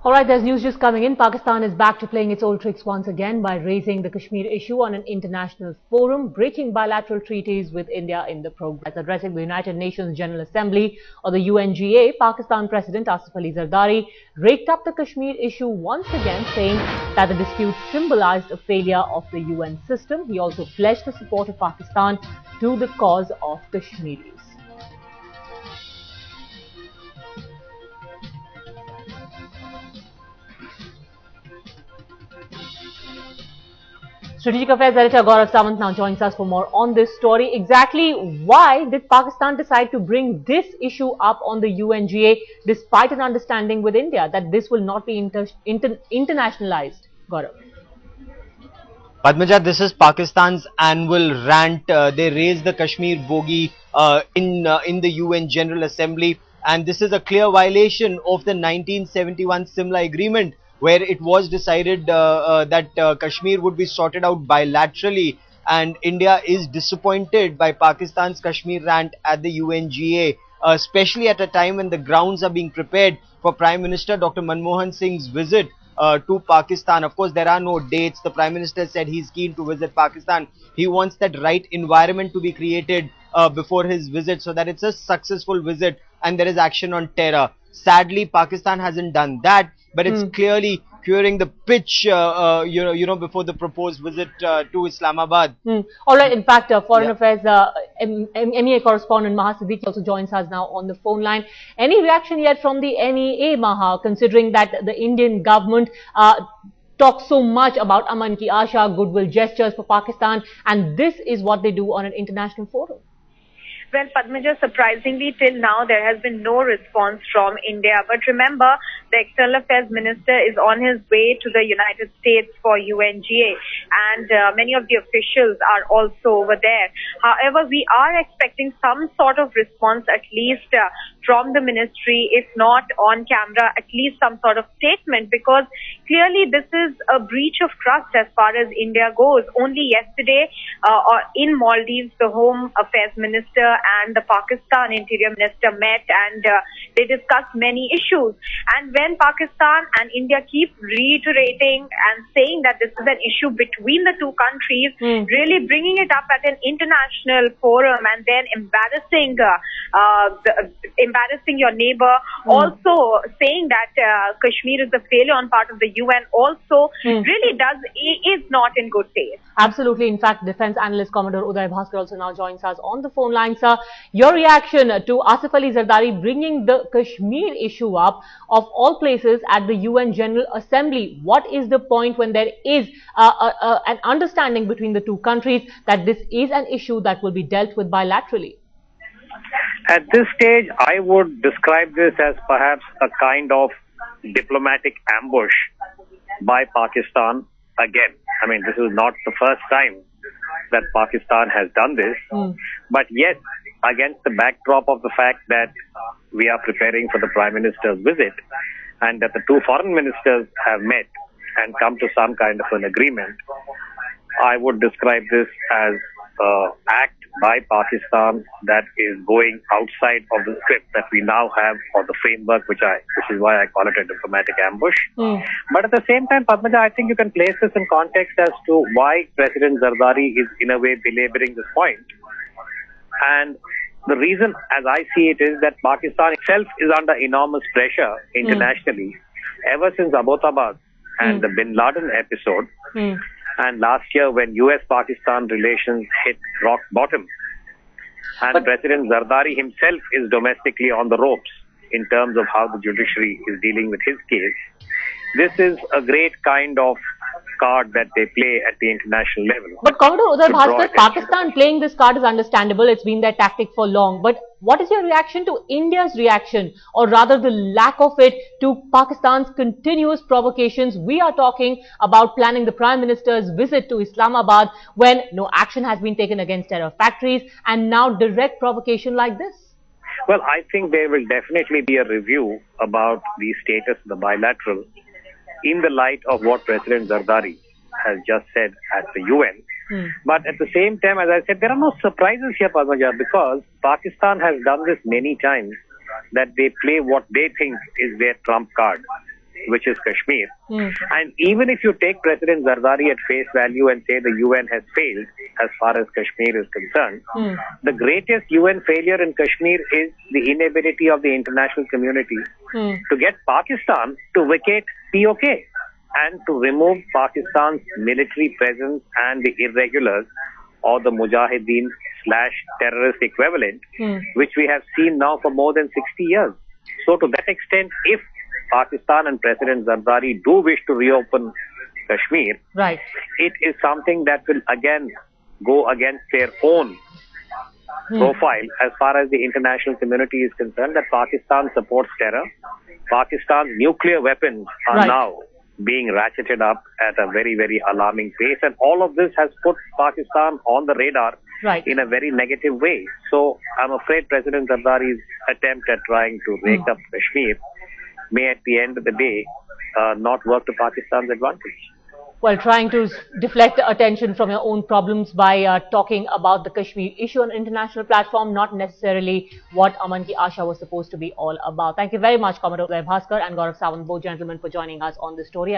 All right, there's news just coming in. Pakistan is back to playing its old tricks once again by raising the Kashmir issue on an international forum, breaking bilateral treaties with India in the progress. Addressing the United Nations General Assembly or the UNGA, Pakistan President Asif Ali Zardari raked up the Kashmir issue once again, saying that the dispute symbolized a failure of the UN system. He also pledged the support of Pakistan to the cause of Kashmiris. Strategic Affairs Editor Gaurav Samant now joins us for more on this story. Exactly why did Pakistan decide to bring this issue up on the UNGA despite an understanding with India that this will not be internationalized? Gaurav. Padmaja, this is Pakistan's annual rant. They raised the Kashmir bogey in the UN General Assembly, and this is a clear violation of the 1971 Simla Agreement, where it was decided that Kashmir would be sorted out bilaterally, and India is disappointed by Pakistan's Kashmir rant at the UNGA, especially at a time when the grounds are being prepared for Prime Minister Dr. Manmohan Singh's visit to Pakistan. Of course, there are no dates. The Prime Minister said he's keen to visit Pakistan. He wants that right environment to be created before his visit so that it's a successful visit and there is action on terror. Sadly, Pakistan hasn't done that, but it's clearly curing the pitch, before the proposed visit to Islamabad. All right. In fact, Foreign Affairs MEA correspondent Maha Siddiqui also joins us now on the phone line. Any reaction yet from the MEA, Maha, considering that the Indian government talks so much about Aman Ki Asha, goodwill gestures for Pakistan, and this is what they do on an international forum? Well, Padmaja, surprisingly, till now, there has been no response from India. But remember, the External Affairs Minister is on his way to the United States for UNGA, and many of the officials are also over there. However, we are expecting some sort of response, at least from the ministry, if not on camera, at least some sort of statement, because clearly this is a breach of trust as far as India goes. Only yesterday, in Maldives, the Home Affairs Minister and the Pakistan Interior Minister met, and they discussed many issues. And when Pakistan and India keep reiterating and saying that this is an issue between the two countries, really bringing it up at an international forum and then embarrassing your neighbor, also saying that Kashmir is a failure on part of the UN, also really is not in good taste. Absolutely. In fact, Defence Analyst Commodore Uday Bhaskar also now joins us on the phone line. Sir, your reaction to Asif Ali Zardari bringing the Kashmir issue up, of all places, at the UN General Assembly. What is the point when there is an understanding between the two countries that this is an issue that will be dealt with bilaterally? At this stage, I would describe this as perhaps a kind of diplomatic ambush by Pakistan again. I mean, this is not the first time that Pakistan has done this, but yet, against the backdrop of the fact that we are preparing for the Prime Minister's visit and that the two foreign ministers have met and come to some kind of an agreement, I would describe this as an act by Pakistan that is going outside of the script that we now have, or the framework, which is why I call it a diplomatic ambush. But at the same time, Padmaja, I think you can place this in context as to why President Zardari is in a way belaboring this point. And the reason, as I see it, is that Pakistan itself is under enormous pressure internationally ever since Abbottabad and the Bin Laden episode. And last year, when US-Pakistan relations hit rock bottom, and President Zardari himself is domestically on the ropes in terms of how the judiciary is dealing with his case, this is a great kind of card that they play at the international level. But Commodore Uday Bhaskar, Pakistan playing this card is understandable. It's been their tactic for long. But what is your reaction to India's reaction, or rather the lack of it, to Pakistan's continuous provocations? We are talking about planning the Prime Minister's visit to Islamabad when no action has been taken against terror factories, and now direct provocation like this. Well, I think there will definitely be a review about the status of the bilateral in the light of what President Zardari has just said at the UN. But at the same time, as I said, there are no surprises here, Padmaja, because Pakistan has done this many times, that they play what they think is their trump card. which is Kashmir. And even if you take President Zardari at face value and say the UN has failed as far as Kashmir is concerned, the greatest UN failure in Kashmir is the inability of the international community to get Pakistan to vacate POK and to remove Pakistan's military presence and the irregulars or the Mujahideen/terrorist equivalent, which we have seen now for more than 60 years. So to that extent, if Pakistan and President Zardari do wish to reopen Kashmir, it is something that will again go against their own profile as far as the international community is concerned, that Pakistan supports terror. Pakistan's nuclear weapons are now being ratcheted up at a very, very alarming pace. And all of this has put Pakistan on the radar in a very negative way. So I'm afraid President Zardari's attempt at trying to rake up Kashmir may at the end of the day not work to Pakistan's advantage. Well, trying to deflect the attention from your own problems by talking about the Kashmir issue on an international platform, not necessarily what Aman Ki Asha was supposed to be all about. Thank you very much, Commodore Bhaskar and Gaurav Sawant, both gentlemen, for joining us on this story.